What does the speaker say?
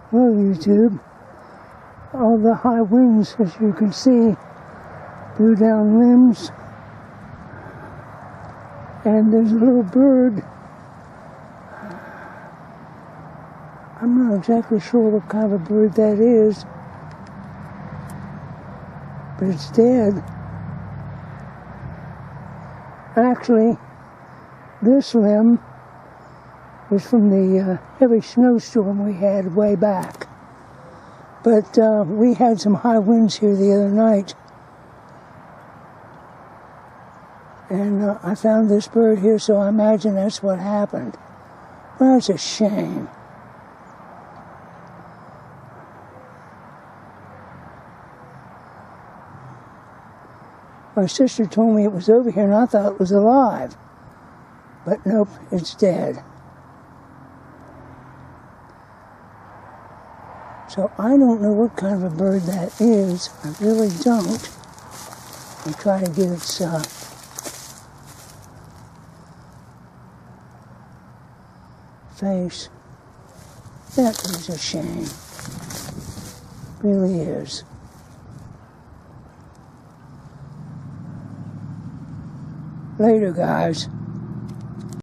Well, YouTube, all the high winds, as you can see, blew down limbs. And there's a little bird. I'm not exactly sure what kind of a bird that is, but it's dead. Actually, this limb was from the heavy snowstorm we had way back. But we had some high winds here the other night. And I found this bird here, so I imagine that's what happened. Well, it's a shame. My sister told me it was over here, and I thought it was alive. But nope, it's dead. So I don't know what kind of a bird that is. I really don't. I'll try to get its face. That is a shame. Really is. Later, guys.